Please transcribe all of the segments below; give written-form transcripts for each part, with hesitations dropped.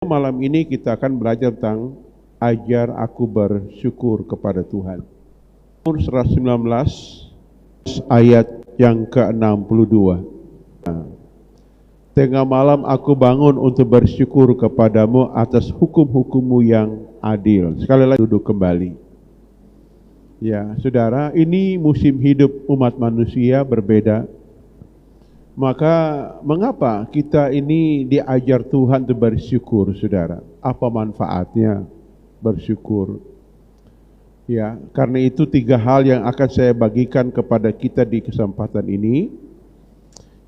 Malam ini kita akan belajar tentang ajar aku bersyukur kepada Tuhan. Surah 19 ayat yang ke-62. Tengah malam aku bangun untuk bersyukur kepadamu atas hukum-hukummu yang adil. Sekali lagi duduk kembali. Ya, saudara, ini musim hidup umat manusia berbeda. Maka mengapa kita ini diajar Tuhan untuk bersyukur, saudara? Apa manfaatnya bersyukur? Ya, karena itu 3 hal yang akan saya bagikan kepada kita di kesempatan ini.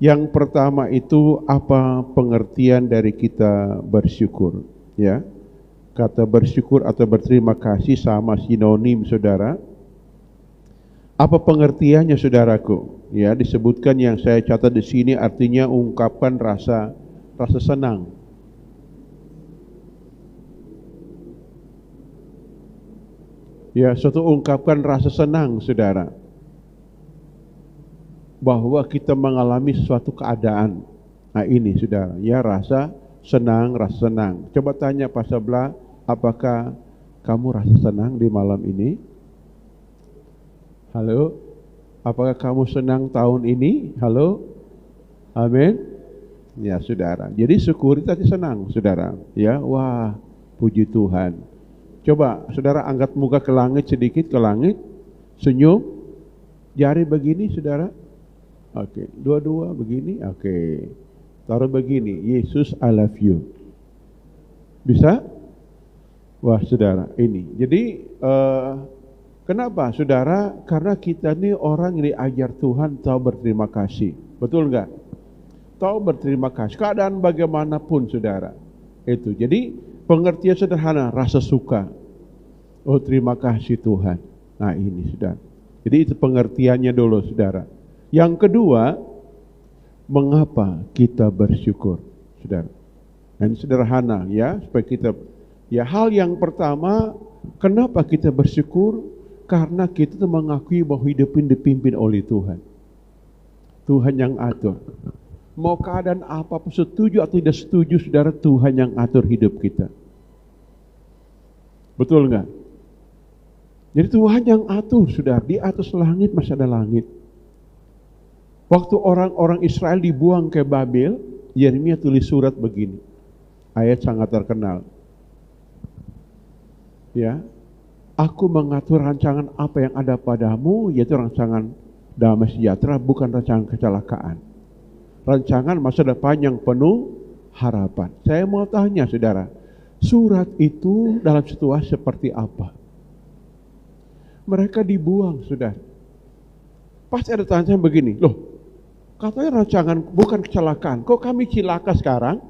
Yang pertama itu apa pengertian dari kita bersyukur? Ya, kata bersyukur atau berterima kasih sama sinonim, saudara. Apa pengertiannya, saudaraku? Ya, disebutkan yang saya catat di sini artinya ungkapkan rasa senang. Ya, suatu ungkapkan rasa senang, saudara, bahwa kita mengalami suatu keadaan. Nah ini, saudara, ya, rasa senang. Coba tanya Pak sebelah, apakah kamu rasa senang di malam ini? Halo? Apakah kamu senang tahun ini? Halo? Amin? Ya, saudara. Jadi syukur tadi senang, saudara. Ya, wah, puji Tuhan. Coba, saudara, angkat muka ke langit sedikit, ke langit. Senyum. Jari begini, saudara. Oke, dua-dua begini. Oke. Taruh begini. Yesus, I love you. Bisa? Wah, saudara, ini. Jadi, kenapa, saudara? Karena kita ini orang yang diajar Tuhan tahu berterima kasih. Betul enggak? Tahu berterima kasih. Keadaan bagaimanapun, saudara. Itu. Jadi pengertian sederhana, rasa suka. Oh, terima kasih Tuhan. Nah ini, saudara. Jadi itu pengertiannya dulu, saudara. Yang kedua, mengapa kita bersyukur, saudara? Dan sederhana, ya, supaya kita, ya, hal yang pertama, kenapa kita bersyukur? Karena kita mengakui bahwa hidup ini dipimpin oleh Tuhan. Tuhan yang atur. Mau keadaan apapun, setuju atau tidak setuju, saudara, Tuhan yang atur hidup kita. Betul enggak? Jadi Tuhan yang atur, saudara. Di atas langit masih ada langit. Waktu orang-orang Israel dibuang ke Babel, Yeremia tulis surat begini. Ayat sangat terkenal. Ya. Aku mengatur rancangan apa yang ada padamu, yaitu rancangan damai sejahtera, bukan rancangan kecelakaan. Rancangan masa depan yang penuh harapan. Saya mau tanya, saudara, surat itu dalam situasi seperti apa? Mereka dibuang, saudara. Pasti ada tanya begini, loh, katanya rancangan bukan kecelakaan, kok kami cilaka sekarang?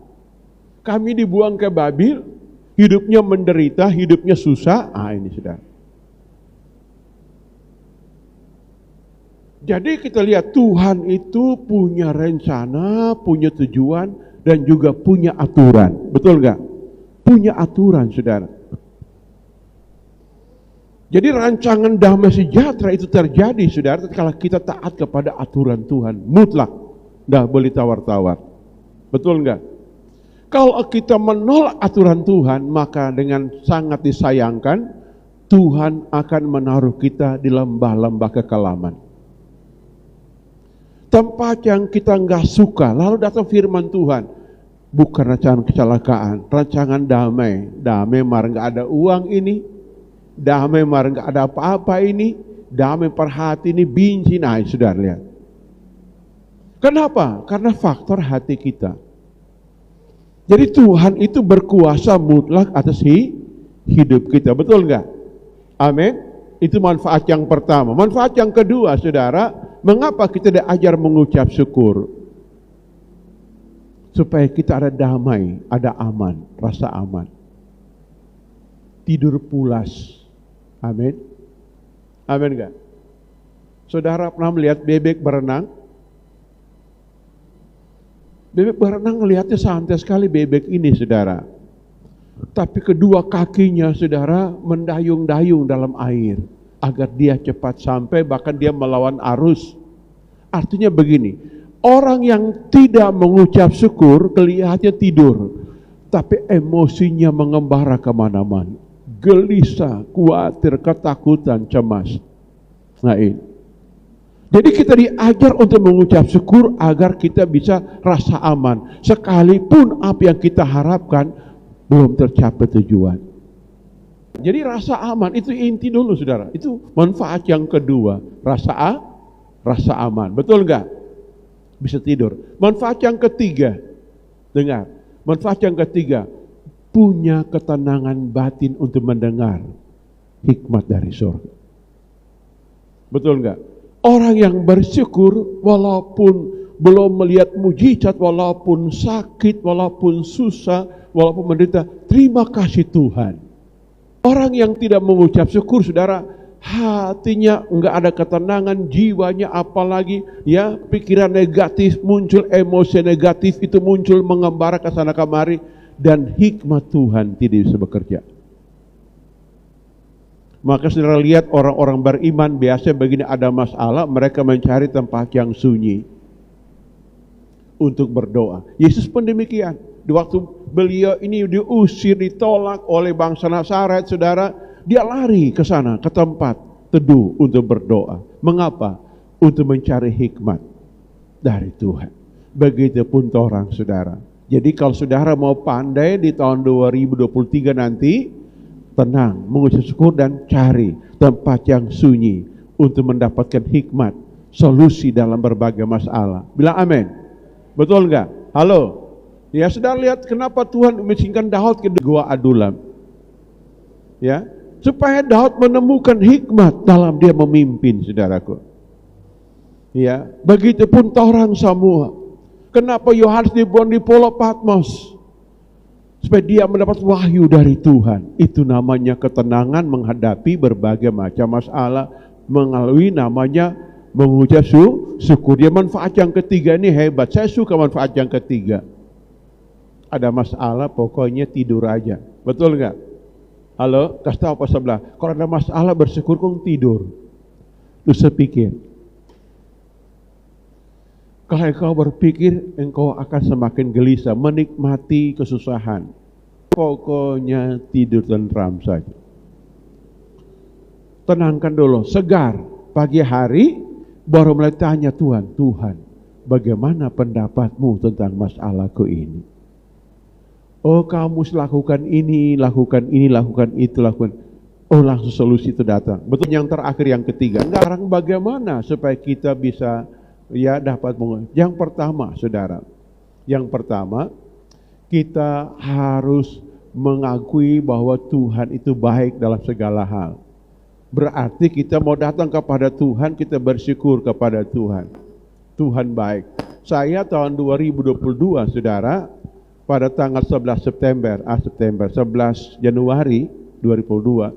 Kami dibuang ke Babel, hidupnya menderita, hidupnya susah. Ini sudah. Jadi kita lihat Tuhan itu punya rencana, punya tujuan, dan juga punya aturan. Betul enggak? Punya aturan, saudara. Jadi rancangan damai sejahtera itu terjadi, saudara, kalau kita taat kepada aturan Tuhan. Mutlak. Nggak boleh tawar-tawar. Betul enggak? Kalau kita menolak aturan Tuhan, maka dengan sangat disayangkan, Tuhan akan menaruh kita di lembah-lembah kekelaman. Tempat yang kita nggak suka, lalu datang firman Tuhan. Bukan rancangan kecelakaan, rancangan damai. Damai mar nggak ada uang ini, damai mar nggak ada apa-apa ini, damai perhati ini, benci. Nah, sudah lihat. Kenapa? Karena faktor hati kita. Jadi Tuhan itu berkuasa mutlak atas hidup kita. Betul enggak? Amin. Itu manfaat yang pertama. Manfaat yang kedua, saudara, mengapa kita diajar mengucap syukur? Supaya kita ada damai, ada aman, rasa aman. Tidur pulas. Amin. Amin enggak? Saudara pernah melihat bebek berenang? Bebek berenang melihatnya santai sekali bebek ini, saudara. Tapi kedua kakinya, saudara, mendayung-dayung dalam air agar dia cepat sampai, bahkan dia melawan arus. Artinya begini, orang yang tidak mengucap syukur kelihatannya tidur. tapi emosinya mengembara kemana-mana. Gelisah, khawatir, ketakutan, cemas. Nah ini. Jadi kita diajar untuk mengucap syukur agar kita bisa rasa aman. Sekalipun apa yang kita harapkan belum tercapai tujuan. Jadi rasa aman itu inti dulu saudara. Itu manfaat yang kedua. Rasa aman. Betul enggak? Bisa tidur. Manfaat yang ketiga. Dengar. Manfaat yang ketiga. Punya ketenangan batin untuk mendengar hikmat dari surga. Betul enggak? Orang yang bersyukur walaupun belum melihat mujizat, walaupun sakit, walaupun susah, walaupun menderita, terima kasih Tuhan. Orang yang tidak mengucap syukur, saudara, hatinya enggak ada ketenangan, jiwanya apalagi ya pikiran negatif muncul, emosi negatif itu muncul mengembara ke sana kemari. Dan hikmat Tuhan tidak bisa bekerja. Maka saudara lihat orang-orang beriman biasanya begini, ada masalah mereka mencari tempat yang sunyi untuk berdoa. Yesus pun demikian. Di waktu beliau ini diusir, ditolak oleh bangsa Nazaret, saudara, dia lari ke sana, ke tempat teduh untuk berdoa. Mengapa? Untuk mencari hikmat dari Tuhan. Begitupun orang saudara. Jadi kalau saudara mau pandai di tahun 2023 nanti, tenang, mengucap syukur dan cari tempat yang sunyi untuk mendapatkan hikmat, solusi dalam berbagai masalah. Bilang amin. Betul enggak? Halo. Ya, saudara lihat kenapa Tuhan mengizinkan Daud ke Gua Adulam. Ya, supaya Daud menemukan hikmat dalam dia memimpin, saudaraku. Ya, begitupun orang semua. Kenapa Yohanes dibuang di Pulau Patmos? Supaya dia mendapat wahyu dari Tuhan. Itu namanya ketenangan menghadapi berbagai macam masalah. Melalui namanya mengucap syukur. Dia manfaat yang ketiga ini hebat. Saya suka manfaat yang ketiga. Ada masalah pokoknya tidur aja. Betul enggak? Halo, kasih tahu apa sebelah. Kalau ada masalah bersyukur kok tidur. Lu sepikir. Kalau engkau berpikir, engkau akan semakin gelisah, menikmati kesusahan. Pokoknya tidur tentram saja. Tenangkan dulu, segar. Pagi hari, baru mulai tanya Tuhan, Tuhan, bagaimana pendapatmu tentang masalahku ini? Oh, kamu lakukan ini, lakukan itu, lakukan. Oh, langsung solusi itu datang. Betul, yang terakhir, yang ketiga. Sekarang bagaimana supaya kita bisa dapat mengubah. Yang pertama, saudara, kita harus mengakui bahwa Tuhan itu baik dalam segala hal. Berarti kita mau datang kepada Tuhan, kita bersyukur kepada Tuhan. Tuhan baik. Saya tahun 2022, saudara, pada tanggal 11 Januari 2022,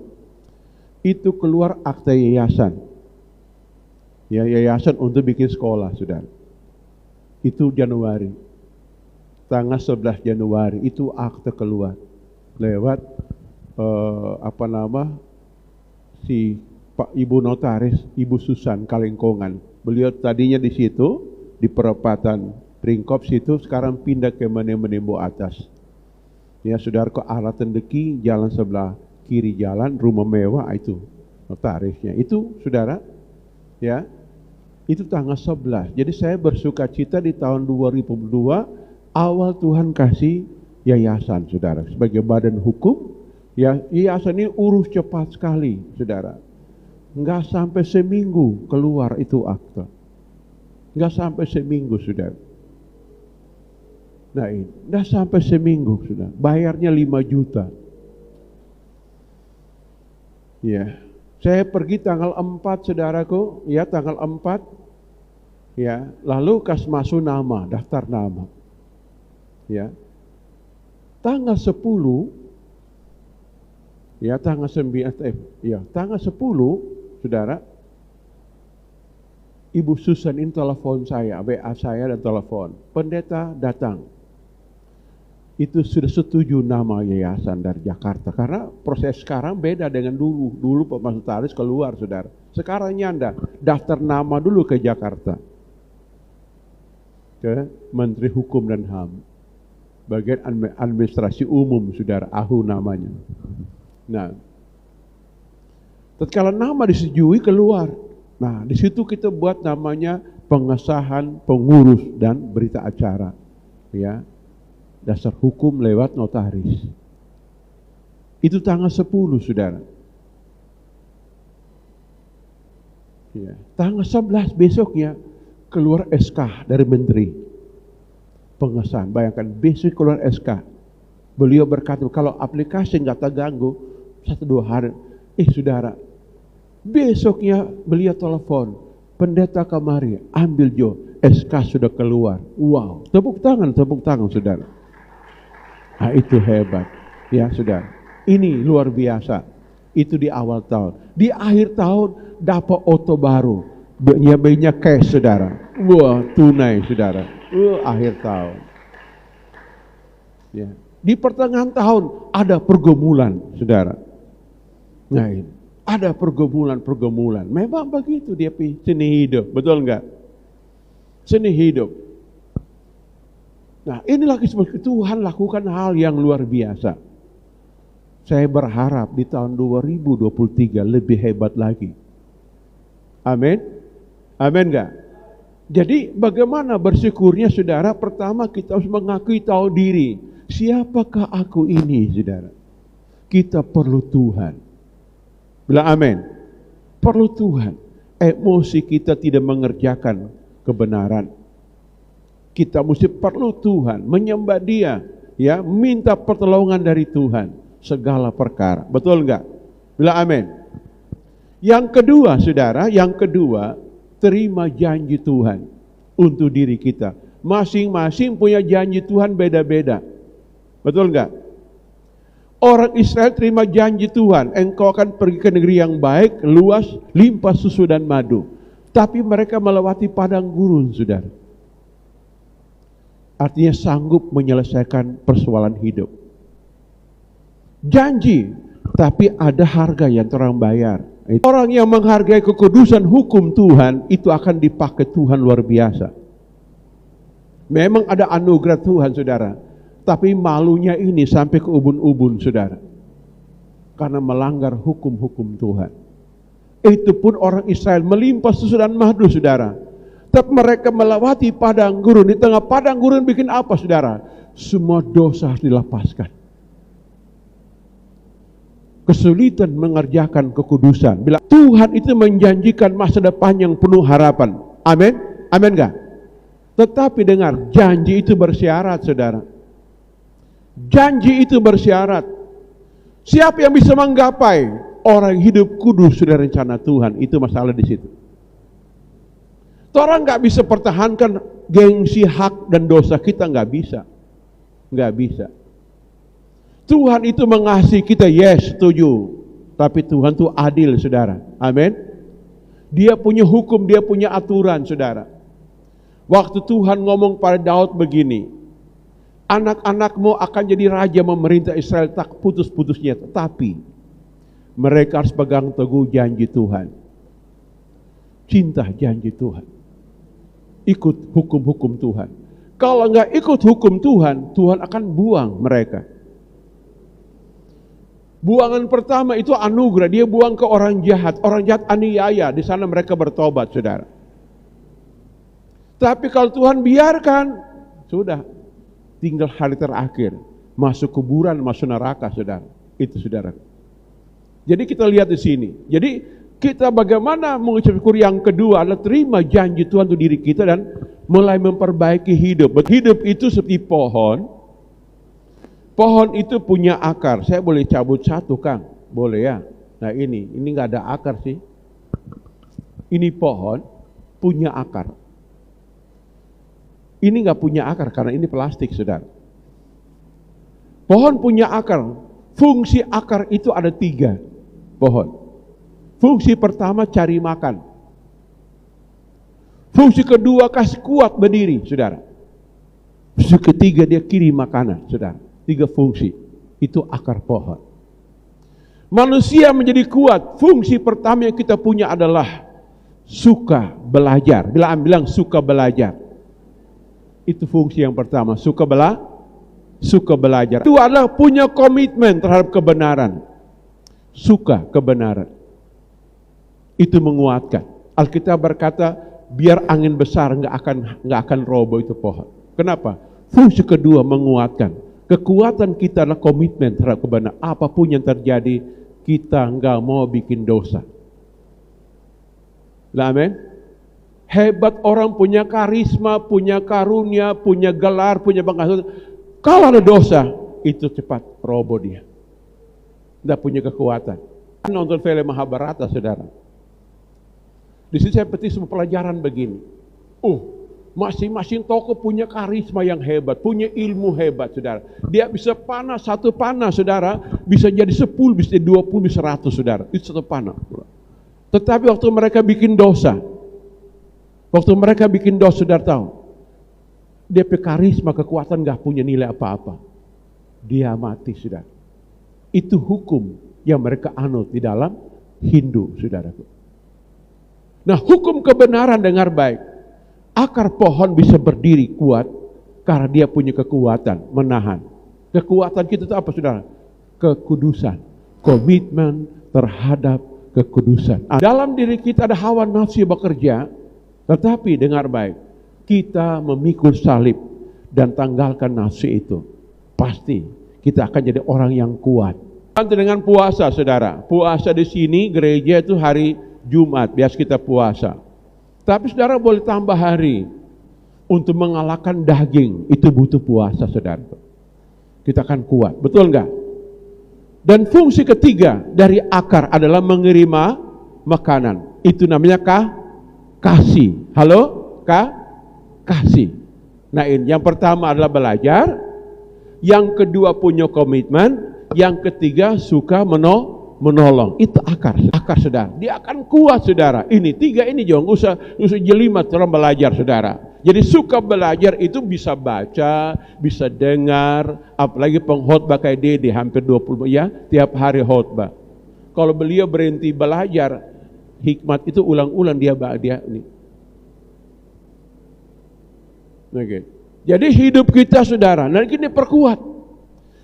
itu keluar akte yayasan. Ya, yayasan untuk bikin sekolah, saudara. Itu Januari. Tanggal 11 Januari itu akte keluar. Lewat si Pak Ibu Notaris, Ibu Susan Kalengkongan. Beliau tadinya di situ, di perempatan Pringkop situ, sekarang pindah ke Menembo atas. Ya, saudara, ke arah Tendeki, jalan sebelah kiri jalan, rumah mewah itu notarisnya. Itu, saudara, ya, itu tanggal 11. Jadi saya bersuka cita di tahun 2002 awal Tuhan kasih yayasan, saudara, sebagai badan hukum. Ya, yayasan ini urus cepat sekali, saudara. Enggak sampai seminggu keluar itu akta. Enggak sampai seminggu, saudara. Nah ini, enggak sampai seminggu, saudara. Bayarnya 5 juta. Ya. Saya pergi tanggal 4, saudaraku, ya, tanggal 4, ya, lalu masuk nama, daftar nama, ya, tanggal 10, ya, tanggal 10, saudara, Ibu Susan ini telepon saya, WA saya dan telepon, pendeta datang. Itu sudah setuju nama yayasan dari Jakarta. Karena proses sekarang beda dengan dulu. Dulu Pak Mas Notaris keluar, saudara. Sekarang nyanda, daftar nama dulu ke Jakarta. Ke Menteri Hukum dan HAM. bagian administrasi umum, saudara, AHU namanya. Nah, tatkala nama disetujui keluar. Nah, di situ kita buat namanya pengesahan pengurus dan berita acara. Ya, dasar hukum lewat notaris. Itu tanggal 10, saudara. Ya, tanggal 11 besoknya keluar SK dari menteri. Pengesahan, bayangkan besok keluar SK. Beliau berkata, kalau aplikasi nggak terganggu 1-2 hari, saudara, besoknya beliau telepon, pendeta kemari, ambil Jo, SK sudah keluar. Wow, tepuk tangan saudara. Nah, itu hebat, ya saudara. Ini luar biasa. Itu di awal tahun. Di akhir tahun dapat auto baru, bayinya cash, saudara. Wah, tunai, saudara. Akhir tahun. Ya. Di pertengahan tahun ada pergumulan, saudara. Nah, ini ada pergumulan. Memang begitu dia seni hidup, betul enggak? Seni hidup. Nah, inilah seperti Tuhan lakukan hal yang luar biasa. Saya berharap di tahun 2023 lebih hebat lagi. Amin. Amin enggak? Jadi bagaimana bersyukurnya, saudara? Pertama kita harus mengakui tahu diri. Siapakah aku ini, saudara? Kita perlu Tuhan. Bilang amin. Perlu Tuhan. Emosi kita tidak mengerjakan kebenaran. Kita mesti perlu Tuhan, menyembah Dia, ya, minta pertolongan dari Tuhan segala perkara. Betul enggak? Bilang amin. Yang kedua, saudara, terima janji Tuhan untuk diri kita. Masing-masing punya janji Tuhan beda-beda. Betul enggak? Orang Israel terima janji Tuhan, engkau akan pergi ke negeri yang baik, luas, limpah susu dan madu. Tapi mereka melewati padang gurun, saudara. Artinya sanggup menyelesaikan persoalan hidup. Janji, tapi ada harga yang orang bayar. Orang yang menghargai kekudusan hukum Tuhan, itu akan dipakai Tuhan luar biasa. Memang ada anugerah Tuhan, saudara. Tapi malunya ini sampai ke ubun-ubun, saudara. Karena melanggar hukum-hukum Tuhan. Itu pun orang Israel melimpah susu dan madu, saudara. Tapi mereka melewati padang gurun. Di tengah padang gurun bikin apa, saudara? Semua dosa harus dilepaskan. Kesulitan mengerjakan kekudusan. Bila Tuhan itu menjanjikan masa depan yang penuh harapan. Amin? Amin enggak? Tetapi dengar, janji itu bersyarat, saudara. Janji itu bersyarat. Siapa yang bisa menggapai? Orang hidup kudus sudah rencana Tuhan. Itu masalah di situ. Orang nggak bisa pertahankan gengsi, hak dan dosa kita, nggak bisa. Nggak bisa. Tuhan itu mengasihi kita, yes, setuju. Tapi Tuhan itu adil, saudara. Amin. Dia punya hukum, dia punya aturan, saudara. Waktu Tuhan ngomong pada Daud begini, anak-anakmu akan jadi raja memerintah Israel tak putus-putusnya. Tetapi mereka harus pegang teguh janji Tuhan. Cinta janji Tuhan. Ikut hukum-hukum Tuhan. Kalau enggak ikut hukum Tuhan, Tuhan akan buang mereka. Buangan pertama itu anugerah, dia buang ke orang jahat. Orang jahat aniaya, di sana mereka bertobat, saudara. Tapi kalau Tuhan biarkan, sudah, tinggal hari terakhir, masuk kuburan, masuk neraka, saudara. Itu, saudara. Jadi kita lihat di sini. Jadi kita bagaimana mengucap syukur yang kedua adalah terima janji Tuhan untuk diri kita dan mulai memperbaiki hidup. Hidup itu seperti pohon. Pohon itu punya akar. Saya boleh cabut satu, Kang? Boleh ya? Nah ini nggak ada akar sih. Ini pohon punya akar. Ini nggak punya akar karena ini plastik, saudara. Pohon punya akar. Fungsi akar itu ada 3 pohon. Fungsi pertama cari makan. Fungsi kedua kasih kuat berdiri, saudara. Fungsi ketiga dia kirim makanan, saudara. 3 fungsi. Itu akar pohon. Manusia menjadi kuat. Fungsi pertama yang kita punya adalah suka belajar. Bilang suka belajar. Itu fungsi yang pertama, suka suka belajar. Itu adalah punya komitmen terhadap kebenaran. Suka kebenaran. Itu menguatkan. Alkitab berkata, biar angin besar nggak akan roboh itu pohon. Kenapa? Fungsi kedua menguatkan. Kekuatan kita adalah komitmen terhadap kebenaran. Apapun yang terjadi, kita nggak mau bikin dosa. Amin. Hebat orang punya karisma, punya karunia, punya gelar, punya pengasihan. Kalau ada dosa, itu cepat roboh dia. Tidak punya kekuatan. Nonton film Mahabharata, saudara. Di sini saya petik semua pelajaran begini. Masing-masing tokoh punya karisma yang hebat, punya ilmu hebat, saudara. Dia bisa panah, satu panah, saudara, bisa jadi 10, bisa jadi 20, bisa 100, saudara. Itu satu panah. Tetapi waktu mereka bikin dosa, saudara tahu, dia punya karisma, kekuatan gak punya nilai apa-apa. Dia mati, saudara. Itu hukum yang mereka anut di dalam Hindu, saudaraku. Nah, hukum kebenaran dengar baik. Akar pohon bisa berdiri kuat karena dia punya kekuatan menahan. Kekuatan kita itu apa, saudara? Kekudusan, komitmen terhadap kekudusan. Dalam diri kita ada hawa nafsu bekerja, tetapi dengar baik, kita memikul salib dan tanggalkan nafsu itu. Pasti kita akan jadi orang yang kuat. Nanti dengan puasa, saudara. Puasa di sini gereja itu hari Jumat, biasa kita puasa. Tapi saudara boleh tambah hari untuk mengalahkan daging. Itu butuh puasa, saudara. Kita akan kuat, betul enggak? Dan fungsi ketiga dari akar adalah mengirim makanan. Itu namanya kasih. Halo? Kasih. Nah, ini yang pertama adalah belajar, yang kedua punya komitmen, yang ketiga suka menolong. Itu akar, saudara. Dia akan kuat, saudara. Ini tiga ini jangan usah jelimet orang belajar, saudara. Jadi suka belajar itu bisa baca, bisa dengar, apalagi pengkhotbah kayak Dede hampir 20 ya, tiap hari khotbah. Kalau beliau berhenti belajar, hikmat itu ulang-ulang dia ini. Oke. Jadi hidup kita, saudara, nanti ini perkuat.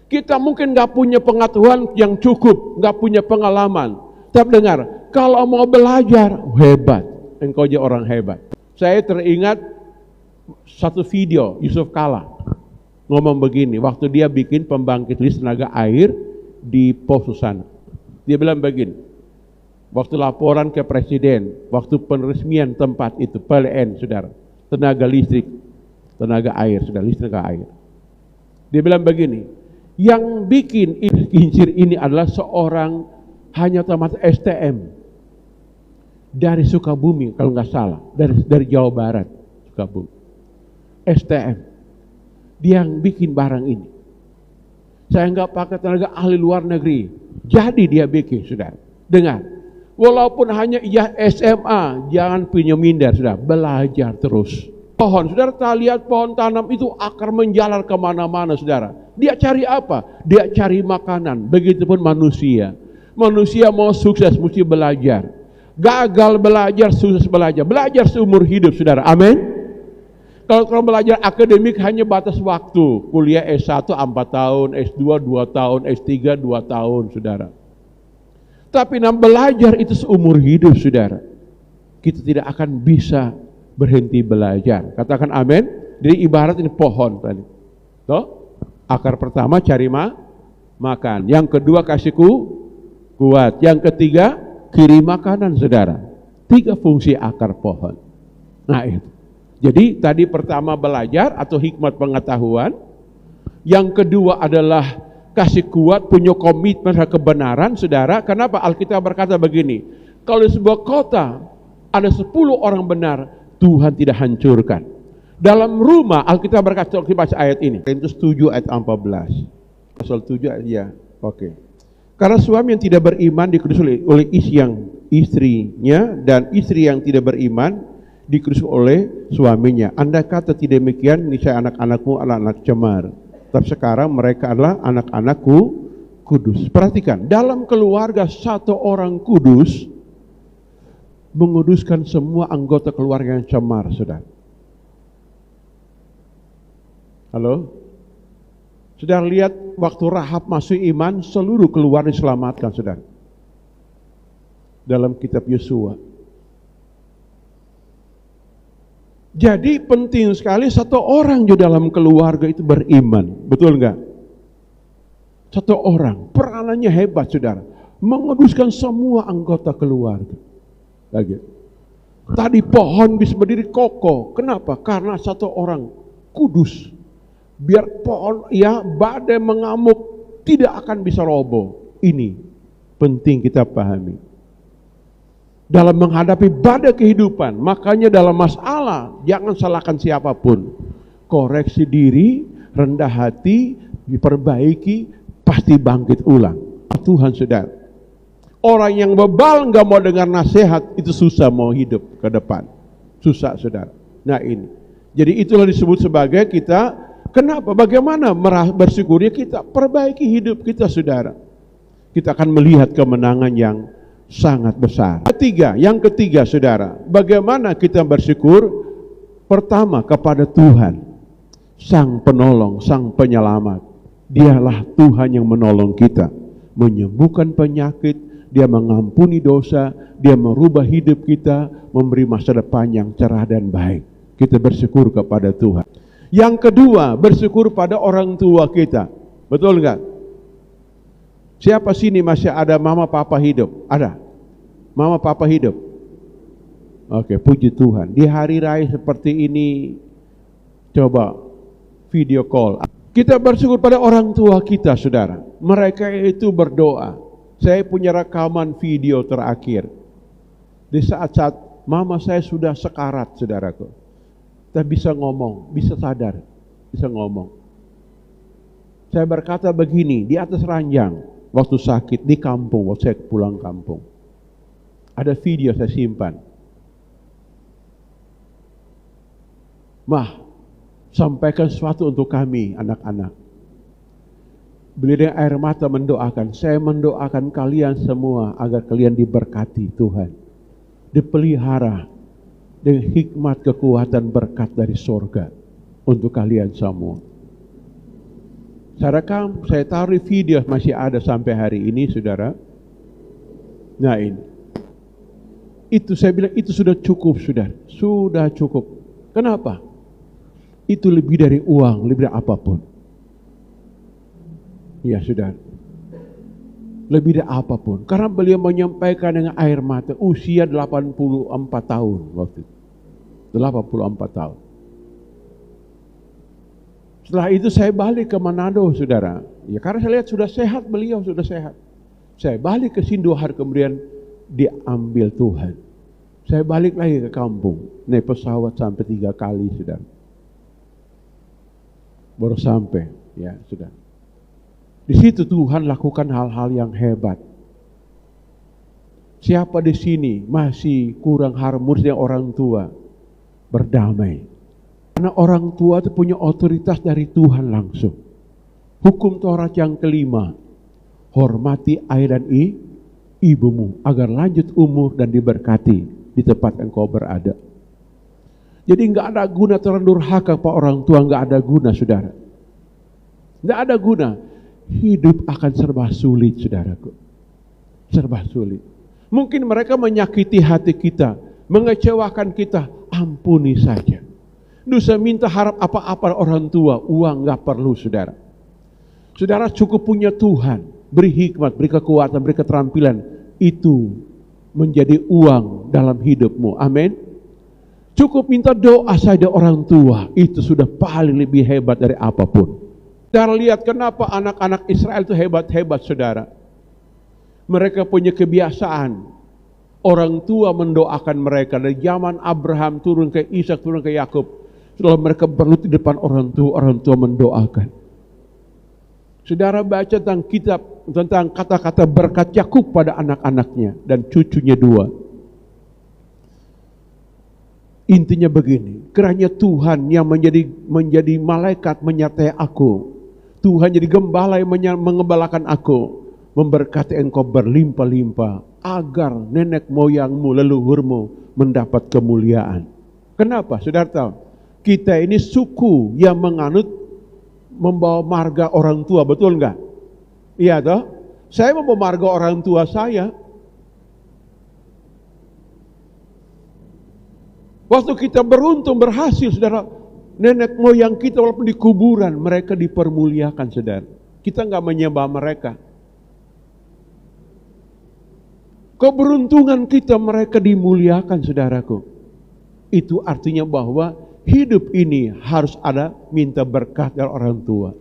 Kita mungkin nggak punya pengetahuan yang cukup, nggak punya pengalaman. Tapi dengar, kalau mau belajar, hebat. Engkau jadi orang hebat. Saya teringat satu video Yusuf Kala ngomong begini, waktu dia bikin pembangkit listrik tenaga air di pos sana. Dia bilang begini, waktu laporan ke presiden, waktu peresmian tempat itu, PLN, saudara, tenaga listrik, tenaga air, saudara, listrik tenaga air. Dia bilang begini, yang bikin kincir ini adalah seorang hanya tamat STM dari Sukabumi, kalau nggak salah, dari Jawa Barat, Sukabumi, STM. Dia yang bikin barang ini. Saya nggak pakai tenaga ahli luar negeri, jadi dia bikin, saudara. Dengar, walaupun hanya SMA, jangan punya minder, saudara, belajar terus. Pohon, saudara, tak lihat pohon tanam itu akar menjalar kemana-mana, saudara. Dia cari apa? Dia cari makanan. Begitupun manusia. Manusia mau sukses mesti belajar. Gagal belajar, sukses belajar. Belajar seumur hidup, saudara. Amin. Kalau belajar akademik hanya batas waktu. Kuliah S1 4 tahun, S2 2 tahun, S3 2 tahun, saudara. Tapi belajar itu seumur hidup, saudara. Kita tidak akan bisa berhenti belajar. Katakan amin. Jadi ibarat ini pohon tadi. Toh? Akar pertama cari makan. Yang kedua kasih kuat. Yang ketiga kirim makanan, saudara. 3 fungsi akar pohon. Nah itu. Jadi tadi pertama belajar atau hikmat pengetahuan. Yang kedua adalah kasih kuat, punya komitmen terhadap kebenaran, saudara. Kenapa? Alkitab berkata begini. Kalau di sebuah kota ada 10 orang benar, Tuhan tidak hancurkan. Dalam rumah, Alkitab berkata, kita baca ayat ini. Korintus 7 ayat 14. Pasal 7 ayat, ya, oke. Karena suami yang tidak beriman dikudus oleh istrinya, dan istri yang tidak beriman dikudus oleh suaminya. Andai kata tidak demikian, niscaya anak-anakmu adalah anak cemar. Tapi sekarang mereka adalah anak-anakku kudus. Perhatikan, dalam keluarga satu orang kudus menguduskan semua anggota keluarga yang cemar, saudara. Halo? Saudara lihat waktu Rahab masuk iman, seluruh keluarga diselamatkan, saudara. Dalam kitab Yosua. Jadi penting sekali satu orang di dalam keluarga itu beriman. Betul enggak? Satu orang, peranannya hebat, saudara. Menguduskan semua anggota keluarga. Lagi. Tadi pohon bisa berdiri kokoh. Kenapa? Karena satu orang kudus. Biar pohon, badai mengamuk, tidak akan bisa roboh. Ini penting kita pahami. Dalam menghadapi badai kehidupan, makanya dalam masalah, jangan salahkan siapapun. Koreksi diri, rendah hati, diperbaiki, pasti bangkit ulang. Tuhan, saudara. Orang yang bebal nggak mau dengar nasihat, itu susah mau hidup ke depan. Susah, saudara. Nah ini. Jadi itulah disebut sebagai kita, kenapa? Bagaimana bersyukurnya kita? Perbaiki hidup kita, saudara. Kita akan melihat kemenangan yang sangat besar. Yang ketiga, saudara. Bagaimana kita bersyukur? Pertama, kepada Tuhan. Sang penolong, sang penyelamat. Dialah Tuhan yang menolong kita. Menyembuhkan penyakit, Dia mengampuni dosa, Dia merubah hidup kita, memberi masa depan yang cerah dan baik. Kita bersyukur kepada Tuhan. Yang kedua, bersyukur pada orang tua kita. Betul enggak? Siapa sini masih ada mama papa hidup? Ada? Mama papa hidup? Oke, puji Tuhan. Di hari raya seperti ini, coba video call. Kita bersyukur pada orang tua kita, saudara. Mereka itu berdoa. Saya punya rekaman video terakhir. Di saat-saat mama saya sudah sekarat, saudaraku. Kita bisa ngomong, bisa sadar, bisa ngomong. Saya berkata begini, di atas ranjang, waktu sakit, di kampung, waktu saya pulang kampung. Ada video saya simpan. Mah, sampaikan sesuatu untuk kami, anak-anak. Beliau dengan air mata mendoakan, saya mendoakan kalian semua agar kalian diberkati Tuhan. Dipelihara dengan hikmat, kekuatan, berkat dari surga untuk kalian semua. Saya rekam, saya taruh video, masih ada sampai hari ini, saudara. Nah ini. Itu saya bilang, itu sudah cukup, saudara. Sudah cukup. Kenapa? Itu lebih dari uang, lebih dari apapun. Ya, saudara. Lebih dari apapun. Karena beliau menyampaikan dengan air mata, usia 84 tahun waktu itu. 84 tahun. Setelah itu saya balik ke Manado, saudara. Ya, karena saya lihat sudah sehat, beliau sudah sehat. Saya balik ke Sindohar, kemudian diambil Tuhan. Saya balik lagi ke kampung. Naik pesawat sampai 3 kali, saudara. Baru sampai, ya, saudara. Di situ Tuhan lakukan hal-hal yang hebat. Siapa di sini masih kurang harmonis dengan orang tua? Berdamai. Karena orang tua itu punya otoritas dari Tuhan langsung. Hukum Taurat yang kelima, hormati ayah dan ibumu agar lanjut umur dan diberkati di tempat engkau berada. Jadi enggak ada guna durhaka Pak orang tua, enggak ada guna, saudara. Enggak ada guna. Hidup akan serba sulit, saudaraku. Serba sulit. Mungkin mereka menyakiti hati kita, mengecewakan kita, ampuni saja. Dosa minta harap apa-apa orang tua, uang enggak perlu, saudara. Saudara cukup punya Tuhan, beri hikmat, beri kekuatan, beri keterampilan, itu menjadi uang dalam hidupmu. Amin. Cukup minta doa saja orang tua, itu sudah paling lebih hebat dari apapun. Saudara lihat kenapa anak-anak Israel itu hebat-hebat, saudara. Mereka punya kebiasaan. Orang tua mendoakan mereka dari zaman Abraham turun ke Ishak, turun ke Yakub. Setelah mereka berlutut di depan orang tua mendoakan. Saudara baca tentang kitab, tentang kata-kata berkat Yakub pada anak-anaknya dan cucunya 2. Intinya begini, kiranya Tuhan yang menjadi malaikat menyertai aku. Tuhan jadi gembala yang mengembalakan aku, memberkati engkau berlimpah-limpah, agar nenek moyangmu, leluhurmu mendapat kemuliaan. Kenapa? Saudara tahu, kita ini suku yang menganut membawa marga orang tua, betul nggak? Iya toh? Saya membawa marga orang tua saya. Waktu kita beruntung berhasil, saudara, nenek moyang kita walaupun di kuburan, mereka dipermuliakan, saudara. Kita nggak menyembah mereka. Keberuntungan kita mereka dimuliakan, saudaraku. Itu artinya bahwa hidup ini harus ada minta berkat dari orang tua.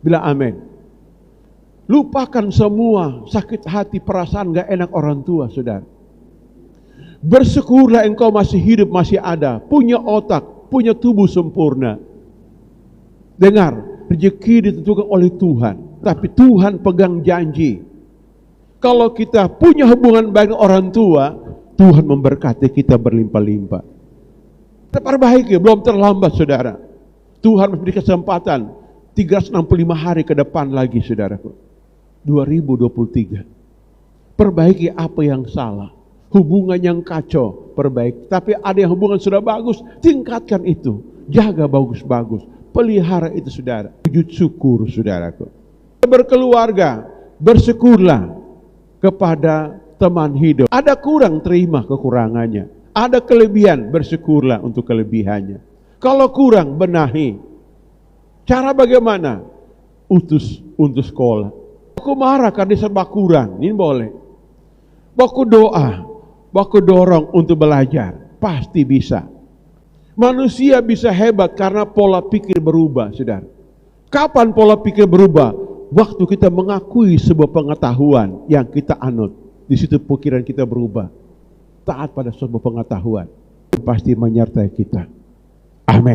Bila amin. Lupakan semua sakit hati, perasaan gak enak orang tua, saudara. Bersyukurlah engkau masih hidup, masih ada, punya otak, punya tubuh sempurna. Dengar, rezeki ditentukan oleh Tuhan, tapi Tuhan pegang janji. Kalau kita punya hubungan baik dengan orang tua, Tuhan memberkati kita berlimpah-limpah. Kita perbaiki, belum terlambat, saudara. Tuhan memberi kesempatan 365 hari ke depan lagi, saudaraku. 2023. Perbaiki apa yang salah. Hubungan yang kacau, perbaiki. Tapi ada yang hubungan sudah bagus, tingkatkan itu. Jaga bagus-bagus. Pelihara itu, saudara. Sujud syukur, saudaraku. Berkeluarga, bersyukurlah kepada teman hidup. Ada kurang, terima kekurangannya. Ada kelebihan, bersyukurlah untuk kelebihannya. Kalau kurang, benahi. Cara bagaimana? Utus untuk sekolah. Aku marah karena serba kurang, ini boleh. Aku doa, aku dorong untuk belajar, pasti bisa. Manusia bisa hebat karena pola pikir berubah, saudara. Kapan pola pikir berubah? Waktu kita mengakui sebuah pengetahuan yang kita anut, di situ pikiran kita berubah. Taat pada sebuah pengetahuan, pasti menyertai kita. Amin.